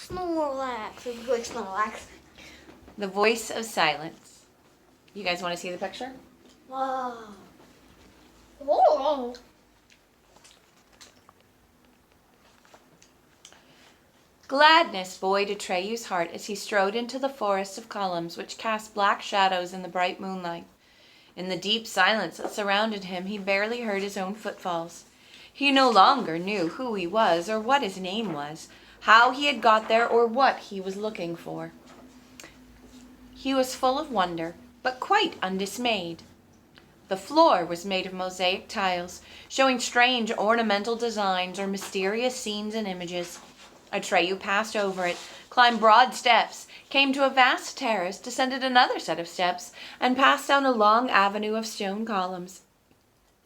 Snorlax. It's like Snorlax. The voice of silence. You guys want to see the picture? Wow. Whoa. Gladness buoyed Atreyu's heart as he strode into the forest of columns which cast black shadows in the bright moonlight. In the deep silence that surrounded him, he barely heard his own footfalls. He no longer knew who he was or what his name was, how he had got there or what he was looking for. He was full of wonder, but quite undismayed. The floor was made of mosaic tiles, showing strange ornamental designs or mysterious scenes and images. Atreyu passed over it, climbed broad steps, came to a vast terrace, descended another set of steps, and passed down a long avenue of stone columns.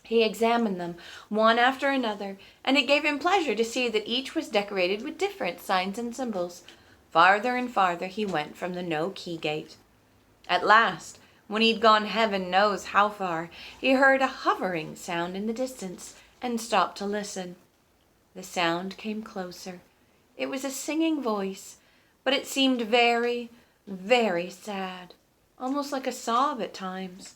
He examined them, one after another, and it gave him pleasure to see that each was decorated with different signs and symbols. Farther and farther he went from the no-key gate. At last, when he'd gone heaven knows how far, he heard a hovering sound in the distance, and stopped to listen. The sound came closer. It was a singing voice, but it seemed very, very sad, almost like a sob at times.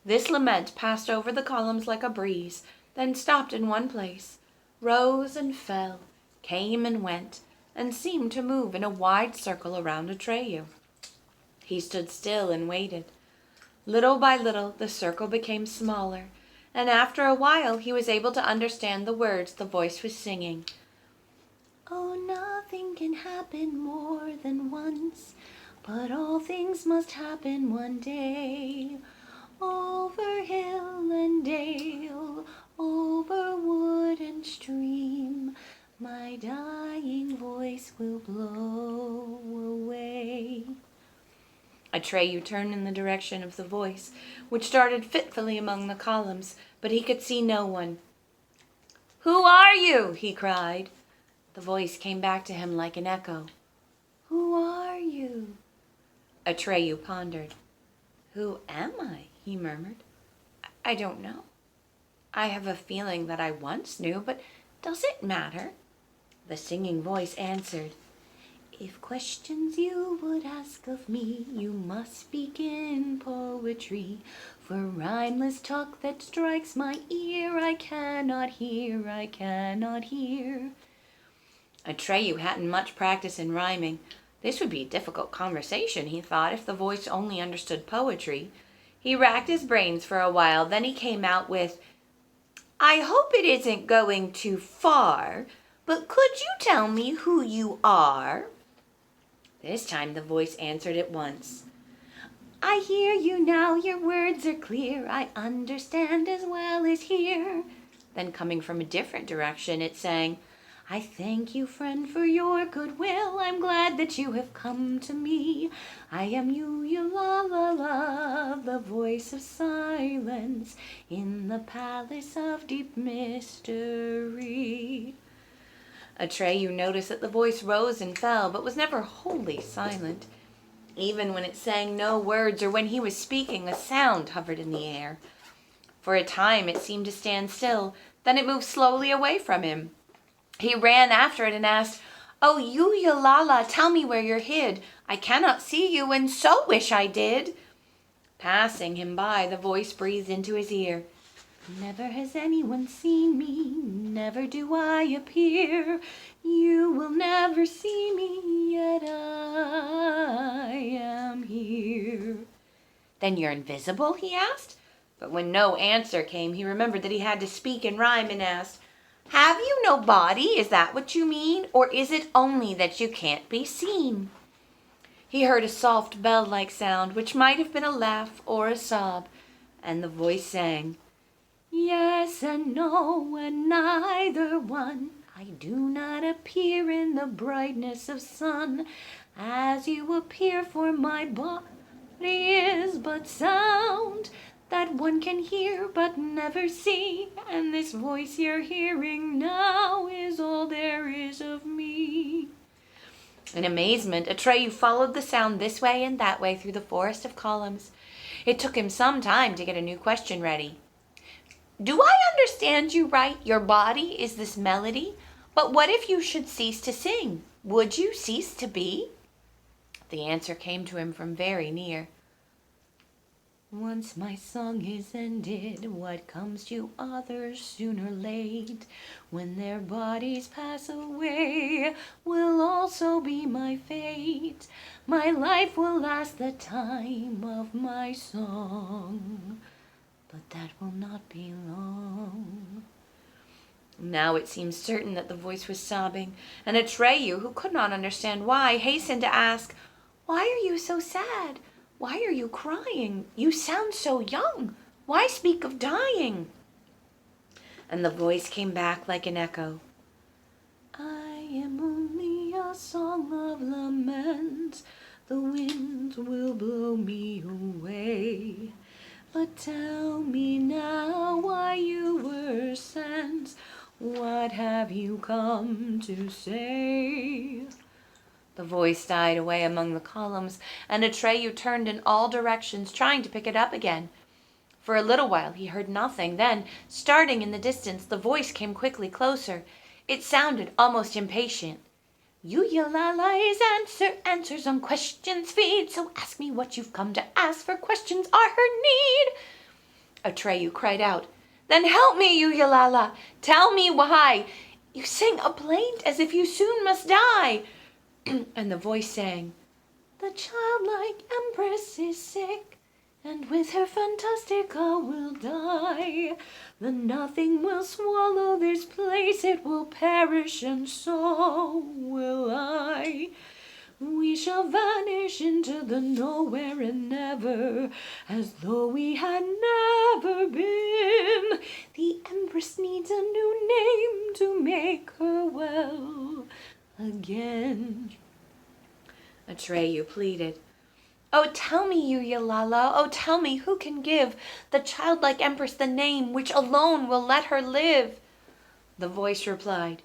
This lament passed over the columns like a breeze, then stopped in one place, rose and fell, came and went, and seemed to move in a wide circle around Atreyu. He stood still and waited. Little by little, the circle became smaller, and after a while he was able to understand the words the voice was singing. Oh, nothing can happen more than once, but all things must happen one day. Over hill and dale, over wood and stream, my dying voice will blow away. Atreyu turned in the direction of the voice, which started fitfully among the columns, but he could see no one. Who are you? He cried. The voice came back to him like an echo. Who are you? Atreyu pondered. Who am I? He murmured. I don't know. I have a feeling that I once knew, but does it matter? The singing voice answered. If questions you would ask of me, you must speak in poetry. For rhymeless talk that strikes my ear, I cannot hear, I cannot hear. Atreyu hadn't much practice in rhyming. This would be a difficult conversation, he thought, if the voice only understood poetry. He racked his brains for a while, then he came out with, I hope it isn't going too far, but could you tell me who you are? This time the voice answered at once. I hear you now, your words are clear, I understand as well as hear. Then coming from a different direction, it sang, I thank you, friend, for your goodwill. I'm glad that you have come to me. I am you, la la la, the voice of silence in the palace of deep mystery. Atreyu noticed that the voice rose and fell, but was never wholly silent. Even when it sang no words or when he was speaking, a sound hovered in the air. For a time it seemed to stand still, then it moved slowly away from him. He ran after it and asked, Oh, Yulala, tell me where you're hid. I cannot see you and so wish I did. Passing him by, the voice breathed into his ear. Never has anyone seen me, never do I appear. You will never see me, yet I am here. Then you're invisible? He asked. But when no answer came, he remembered that he had to speak in rhyme and asked, Have you no body? Is that what you mean? Or is it only that you can't be seen? He heard a soft bell-like sound, which might have been a laugh or a sob, and the voice sang, Yes and no, and neither one. I do not appear in the brightness of sun, as you appear, for my body is but sound that one can hear but never see, and this voice you're hearing now is all there is of me. In amazement, Atreyu followed the sound this way and that way through the forest of columns. It took him some time to get a new question ready. Do I understand you right? Your body is this melody, but what if you should cease to sing? Would you cease to be? The answer came to him from very near. Once my song is ended, what comes to others soon or late, when their bodies pass away, will also be my fate. My life will last the time of my song, but that will not be long. Now it seemed certain that the voice was sobbing, and Atreyu, who could not understand why, hastened to ask, "Why are you so sad? Why are you crying? You sound so young. Why speak of dying?" And the voice came back like an echo. "I am only a song of lament. The wind will blow me away. But tell me now why you were sent. What have you come to say?" The voice died away among the columns, and Atreyu turned in all directions, trying to pick it up again. For a little while he heard nothing. Then, starting in the distance, the voice came quickly closer. It sounded almost impatient. "Eulalai's answers on questions feed, so ask me what you've come to ask, for questions are her need." Atreyu cried out, "Then help me, Eulalai. Tell me why you sing a plaint as if you soon must die." And the voice sang, "The childlike empress is sick, and with her Fantastica will die. The nothing will swallow this place, it will perish, and so will I. We shall vanish into the nowhere and never, as though we had never been. The empress needs a new name to make her well again." Atreyu pleaded, "Oh, tell me, Eulalai, oh, tell me who can give the childlike empress the name which alone will let her live." The voice replied,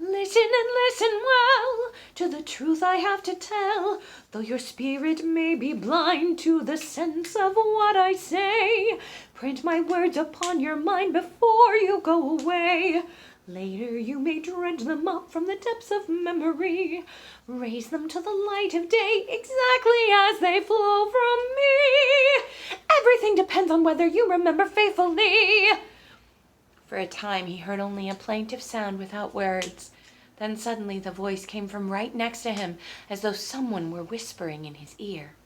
"Listen and listen well to the truth I have to tell, though your spirit may be blind to the sense of what I say. Print my words upon your mind before you go away. Later you may dredge them up from the depths of memory. Raise them to the light of day exactly as they flow from me. Everything depends on whether you remember faithfully." For a time he heard only a plaintive sound without words. Then suddenly the voice came from right next to him, as though someone were whispering in his ear.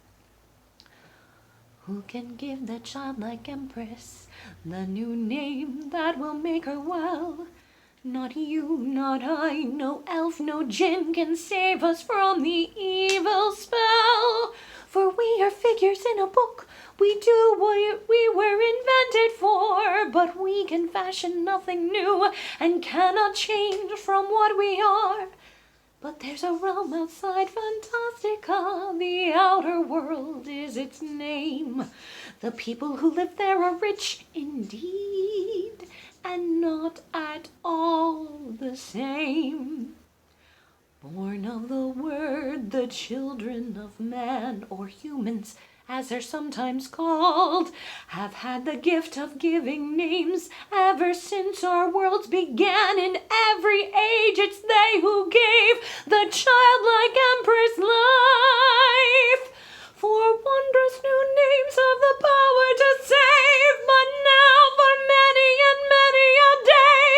"Who can give the childlike empress the new name that will make her well? Not you, not I, no elf, no djinn can save us from the evil spell. For we are figures in a book, we do what we were invented for, but we can fashion nothing new and cannot change from what we are. But there's a realm outside Fantastica, the outer world is its name. The people who live there are rich indeed, and not at all the same. Born of the word, the children of man, or humans, as they're sometimes called, have had the gift of giving names ever since our worlds began. In every age it's they who gave the childlike empress life. For wondrous new names have the power to save, but now for many and many a day,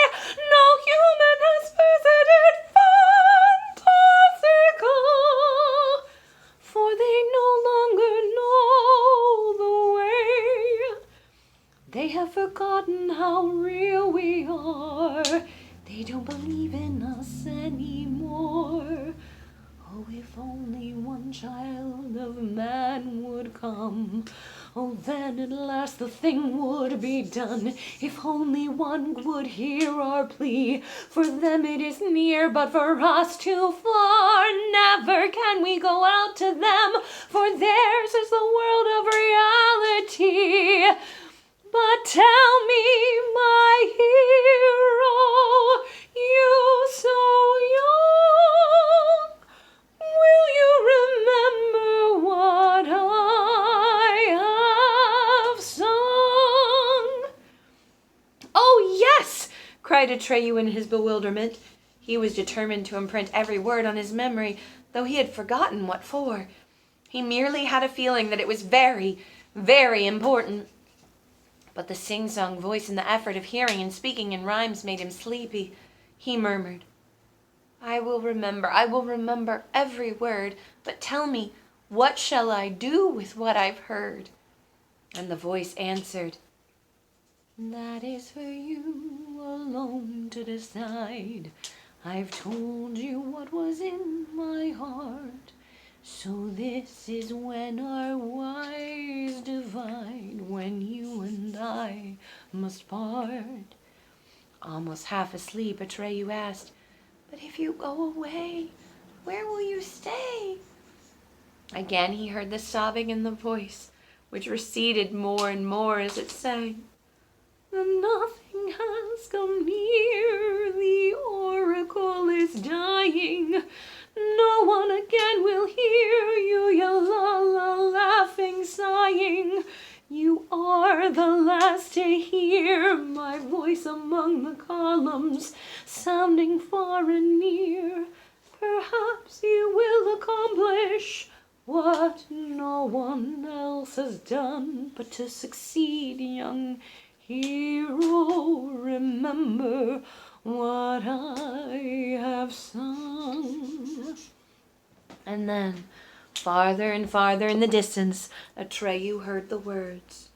no human has visited Fantastica, for they no longer know the way. They have forgotten how real we are. They don't believe in us anymore. Oh, if only one child of man would come, oh, then at last the thing would be done. If only one would hear our plea. For them it is near, but for us too far. Never can we go out to them, for theirs is the world of reality. But tell me, my hero, you so young, will you remember what I have sung?" "Oh, yes!" cried Atreyu in his bewilderment. He was determined to imprint every word on his memory, though he had forgotten what for. He merely had a feeling that it was very, very important. But the sing-song voice and the effort of hearing and speaking in rhymes made him sleepy. He murmured, I will remember every word, but tell me, what shall I do with what I've heard? And the voice answered, that is for you alone to decide. I've told you what was in my heart, so this is when our wise divide, when you and I must part. Almost half asleep, Atreyu asked, but if you go away, where will you stay? Again he heard the sobbing in the voice, which receded more and more as it sang. And nothing has come near, the oracle is dying. No one again will hear you, Yalala, laughing, sighing. You are the last to hear my voice among the columns, sounding far and near. Perhaps you will accomplish what no one else has done, but to succeed, young hero, remember what I have sung. And then, farther and farther in the distance, Atreyu heard the words,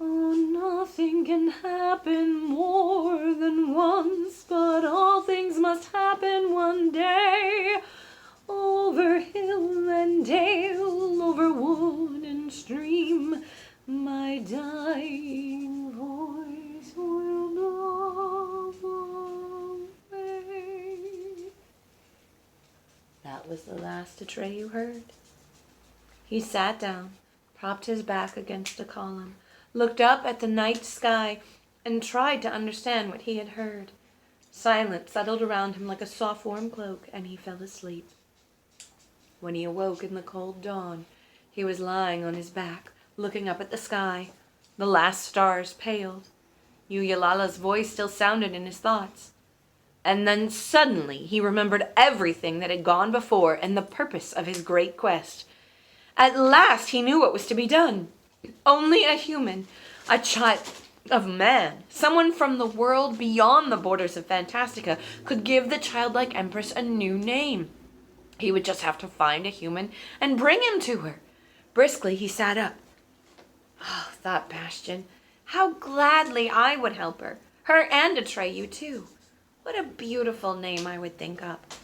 oh, nothing can happen more than once, but all things must happen one day. Over hill and dale, over wood and stream, my dying voice will blow away. That was the last Atreyu heard. He sat down, propped his back against a column, looked up at the night sky, and tried to understand what he had heard. Silence settled around him like a soft warm cloak, and he fell asleep. When he awoke in the cold dawn, he was lying on his back, looking up at the sky. The last stars paled. Yalala's voice still sounded in his thoughts. And then suddenly he remembered everything that had gone before and the purpose of his great quest. At last he knew what was to be done. Only a human, a child of man, someone from the world beyond the borders of Fantastica, could give the childlike empress a new name. He would just have to find a human and bring him to her. Briskly he sat up. Oh, thought Bastian, how gladly I would help her and Atreyu too. What a beautiful name I would think up.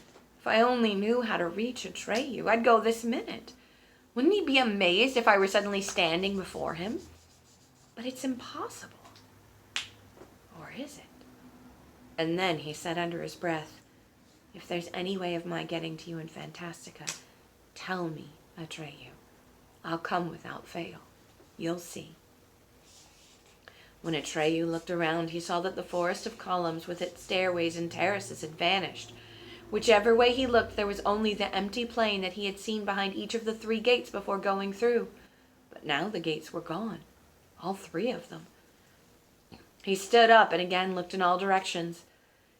If I only knew how to reach Atreyu, I'd go this minute. Wouldn't he be amazed if I were suddenly standing before him? But it's impossible. Or is it? And then he said under his breath, if there's any way of my getting to you in Fantastica, tell me, Atreyu. I'll come without fail. You'll see. When Atreyu looked around, he saw that the forest of columns with its stairways and terraces had vanished. Whichever way he looked, there was only the empty plain that he had seen behind each of the 3 gates before going through. But now the gates were gone, all 3 of them. He stood up and again looked in all directions.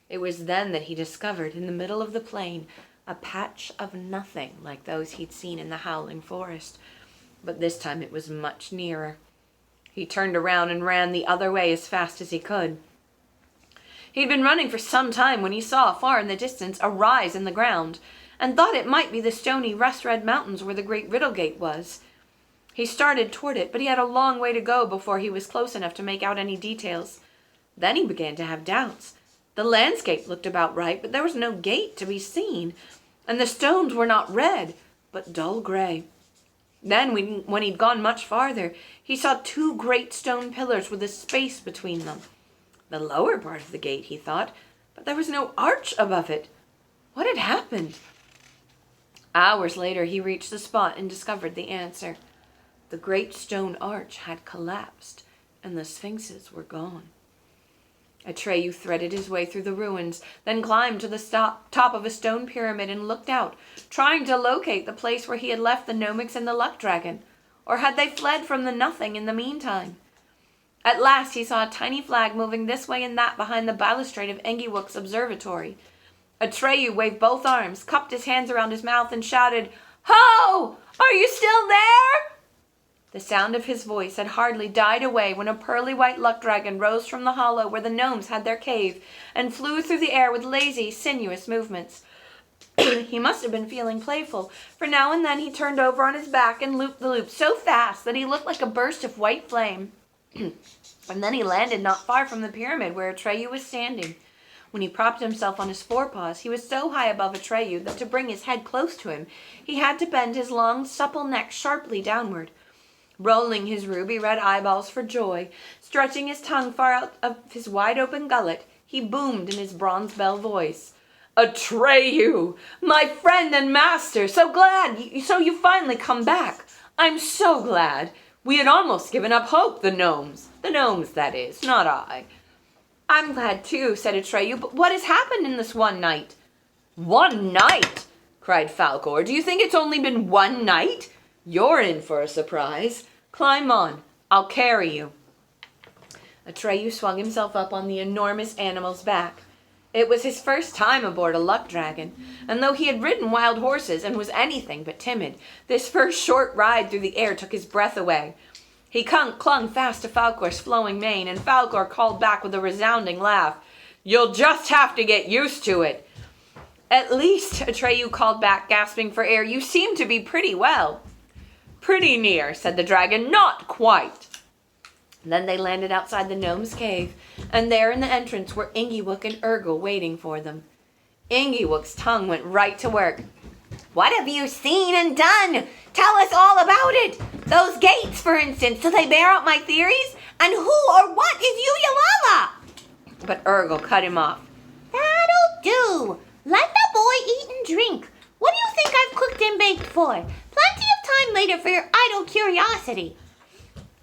It was then that he discovered, in the middle of the plain, a patch of nothing like those he'd seen in the howling forest. But this time it was much nearer. He turned around and ran the other way as fast as he could. He'd been running for some time when he saw, far in the distance, a rise in the ground, and thought it might be the stony rust-red mountains where the great Riddle Gate was. He started toward it, but he had a long way to go before he was close enough to make out any details. Then he began to have doubts. The landscape looked about right, but there was no gate to be seen, and the stones were not red, but dull gray. Then, when he'd gone much farther, he saw 2 great stone pillars with a space between them. The lower part of the gate, he thought, but there was no arch above it. What had happened? Hours later, he reached the spot and discovered the answer. The great stone arch had collapsed, and the sphinxes were gone. Atreyu threaded his way through the ruins, then climbed to the top of a stone pyramid and looked out, trying to locate the place where he had left the gnomics and the luck dragon. Or had they fled from the nothing in the meantime? At last he saw a tiny flag moving this way and that behind the balustrade of Engiwook's observatory. Atreyu waved both arms, cupped his hands around his mouth, and shouted, "Ho! Are you still there?" The sound of his voice had hardly died away when a pearly white luck dragon rose from the hollow where the gnomes had their cave and flew through the air with lazy, sinuous movements. He must have been feeling playful, for now and then he turned over on his back and looped the loop so fast that he looked like a burst of white flame. And then he landed not far from the pyramid where Atreyu was standing. When he propped himself on his forepaws, he was so high above Atreyu that to bring his head close to him, he had to bend his long, supple neck sharply downward. Rolling his ruby-red eyeballs for joy, stretching his tongue far out of his wide-open gullet, he boomed in his bronze bell voice. "Atreyu, my friend and master, so you finally come back. I'm so glad. We had almost given up hope, the gnomes. The gnomes, that is, not I." "I'm glad too," said Atreyu, "but what has happened in this one night?" "One night?" cried Falkor. "Do you think it's only been one night? You're in for a surprise. Climb on. I'll carry you." Atreyu swung himself up on the enormous animal's back. It was his first time aboard a luck dragon, and though he had ridden wild horses and was anything but timid, this first short ride through the air took his breath away. He clung fast to Falkor's flowing mane, and Falkor called back with a resounding laugh, "You'll just have to get used to it." "At least," Atreyu called back, gasping for air, "you seem to be pretty well." "Pretty near," said the dragon, "not quite." Then they landed outside the gnome's cave, and there in the entrance were Ingiwook and Urgel waiting for them. Ingiwook's tongue went right to work. "What have you seen and done? Tell us all about it. Those gates, for instance, do they bear out my theories? And who or what is Yulala?" But Urgel cut him off. "That'll do. Let the boy eat and drink. What do you think I've cooked and baked for? Plenty of time later for your idle curiosity."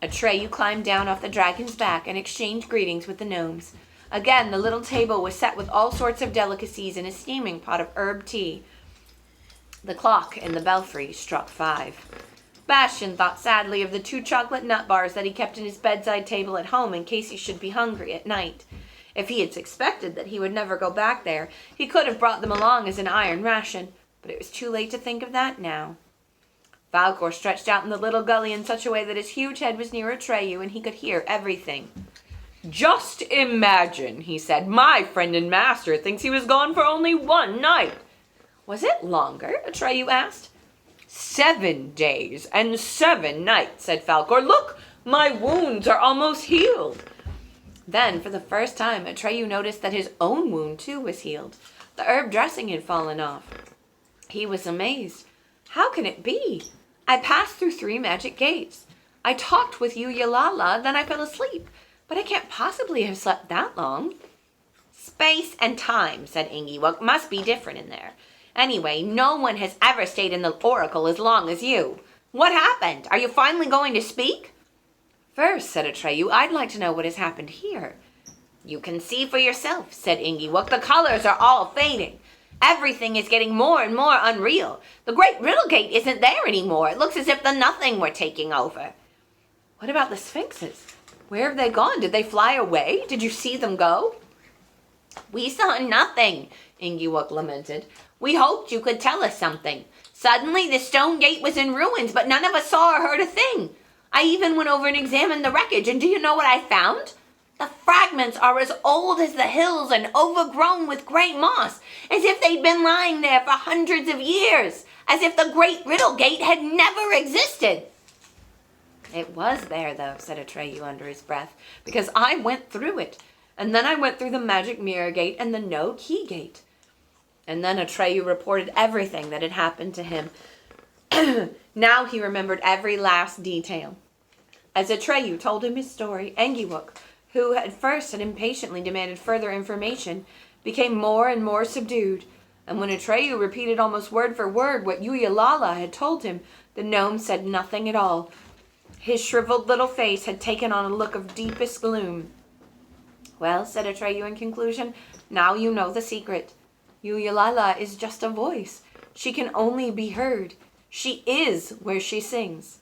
Atreyu climbed down off the dragon's back and exchanged greetings with the gnomes. Again, the little table was set with all sorts of delicacies and a steaming pot of herb tea. The clock in the belfry struck 5. Bastian thought sadly of the 2 chocolate nut bars that he kept in his bedside table at home in case he should be hungry at night. If he had suspected that he would never go back there, he could have brought them along as an iron ration, but it was too late to think of that now. Falkor stretched out in the little gully in such a way that his huge head was near Atreyu and he could hear everything. "Just imagine," he said, "my friend and master thinks he was gone for only one night." "Was it longer?" Atreyu asked. 7 days and 7 nights, said Falkor. "Look, my wounds are almost healed." Then, for the first time, Atreyu noticed that his own wound too was healed. The herb dressing had fallen off. He was amazed. "How can it be? I passed through 3 magic gates. I talked with you, Yulala, then I fell asleep. But I can't possibly have slept that long." "Space and time," said Ingiwook, "must be different in there. Anyway, no one has ever stayed in the oracle as long as you. What happened? Are you finally going to speak?" "First," said Atreyu, "I'd like to know what has happened here." "You can see for yourself," said Ingiwook. "The colors are all fading. Everything is getting more and more unreal. The great riddle gate isn't there anymore. It looks as if the nothing were taking over." "What about the sphinxes? Where have they gone? Did they fly away? Did you see them go?" "We saw nothing," Ingiwook lamented. "We hoped you could tell us something. Suddenly the stone gate was in ruins, but none of us saw or heard a thing. I even went over and examined the wreckage, and do you know what I found? The fragments are as old as the hills and overgrown with gray moss, as if they'd been lying there for hundreds of years, as if the great riddle gate had never existed." "It was there, though," said Atreyu under his breath, "because I went through it. And then I went through the magic mirror gate and the no key gate." And then Atreyu reported everything that had happened to him. Now he remembered every last detail. As Atreyu told him his story, Engiwook, who at first had impatiently demanded further information, became more and more subdued, and when Atreyu repeated almost word for word what Yulala had told him, the gnome said nothing at all. His shriveled little face had taken on a look of deepest gloom. "Well," said Atreyu in conclusion, "now you know the secret. Yulala is just a voice. She can only be heard. She is where she sings."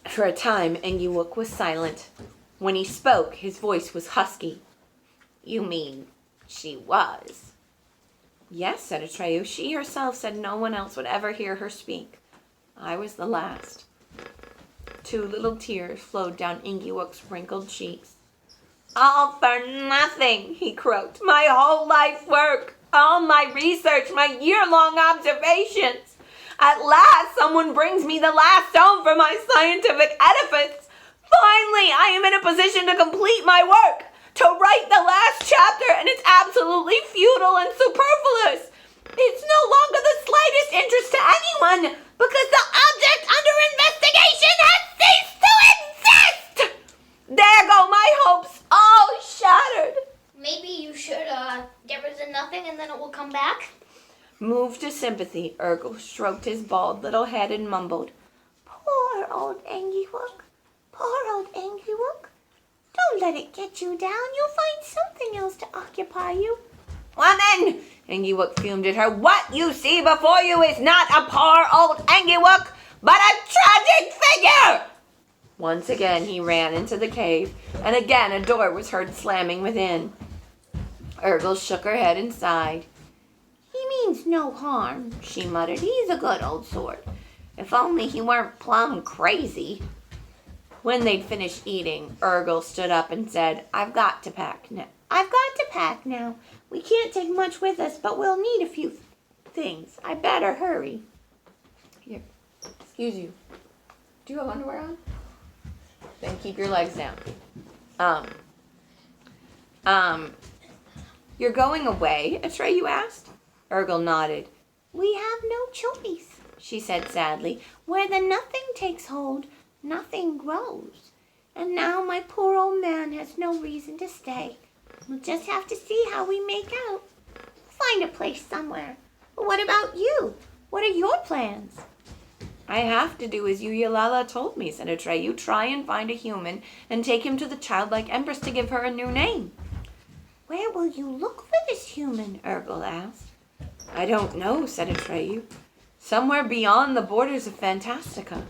For a time, Engiwook was silent. When he spoke, his voice was husky. "You mean she was?" Yes, said Atreyu. She herself said no one else would ever hear her speak. I was the last. 2 little tears flowed down Ingiwook's wrinkled cheeks. All for nothing, he croaked. My whole life work, all my research, my year-long observations. At last, someone brings me the last stone for my scientific edifice. Finally, I am in a position to complete my work, to write the last chapter, and it's absolutely futile and superfluous. It's no longer the slightest interest to anyone, because the object under investigation has ceased to exist. There go my hopes, all shattered. Maybe you should get rid of nothing and then it will come back. Moved to sympathy, Urgle stroked his bald little head and mumbled, Poor old Angiwook. Poor old Angiwook. Don't let it get you down. You'll find something else to occupy you. Woman, Angiwook fumed at her. What you see before you is not a poor old Angiwook, but a tragic figure. Once again he ran into the cave, and again a door was heard slamming within. Urgle shook her head and sighed. He means no harm, she muttered. He's a good old sort. If only he weren't plumb crazy. When they'd finished eating, Urgle stood up and said, I've got to pack now. We can't take much with us, but we'll need a few things. I better hurry. Here, excuse you. Do you have underwear on? Then keep your legs down. You're going away, Atreyu asked. Urgle nodded. We have no choice, she said sadly. Where the nothing takes hold, nothing grows. And now my poor old man has no reason to stay. We'll just have to see how we make out. Find a place somewhere. But what about you? What are your plans? I have to do as Yulala told me, said Atreyu. Try and find a human and take him to the childlike empress to give her a new name. Where will you look for this human? Urgle asked. I don't know, said Atreyu. Somewhere beyond the borders of Fantastica.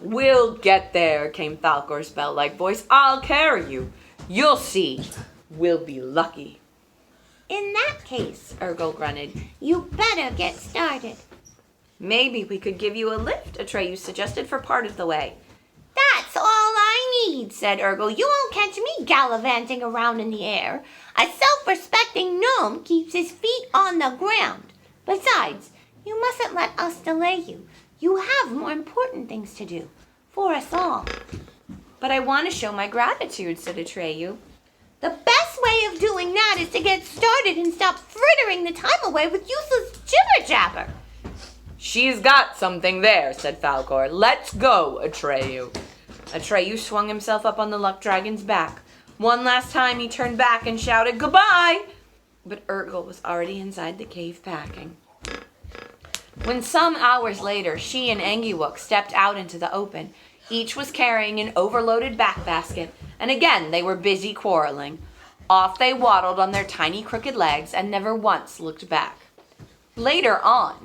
We'll get there, came Falcor's bell-like voice. I'll carry you. You'll see. We'll be lucky. In that case, Urgle grunted, you better get started. Maybe we could give you a lift, Atreyu suggested, for part of the way. That's all I need, said Urgle. You won't catch me gallivanting around in the air. A self-respecting gnome keeps his feet on the ground. Besides, you mustn't let us delay you. You have more important things to do. For us all. But I want to show my gratitude, said Atreyu. The best way of doing that is to get started and stop frittering the time away with useless jibber-jabber. She's got something there, said Falcor. Let's go, Atreyu. Atreyu swung himself up on the luck dragon's back. One last time he turned back and shouted, Goodbye! But Urgle was already inside the cave packing. When some hours later she and Angiwook stepped out into the open, each was carrying an overloaded back basket, and again they were busy quarreling. Off they waddled on their tiny crooked legs and never once looked back. Later on,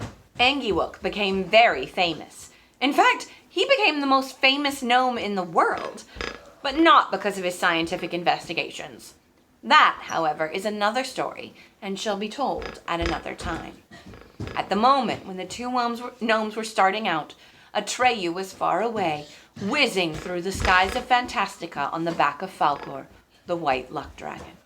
Angiwook became very famous. In fact, he became the most famous gnome in the world, but not because of his scientific investigations. That, however, is another story and shall be told at another time. At the moment when the two gnomes were starting out, Atreyu was far away, whizzing through the skies of Fantastica on the back of Falcor, the white luck dragon.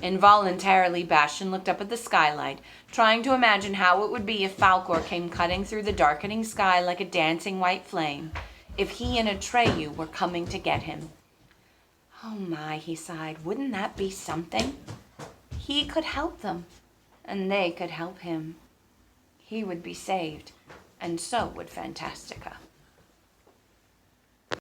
Involuntarily, Bastian looked up at the skylight, trying to imagine how it would be if Falcor came cutting through the darkening sky like a dancing white flame, if he and Atreyu were coming to get him. Oh my, he sighed, wouldn't that be something? He could help them, and they could help him. He would be saved, and so would Fantastica.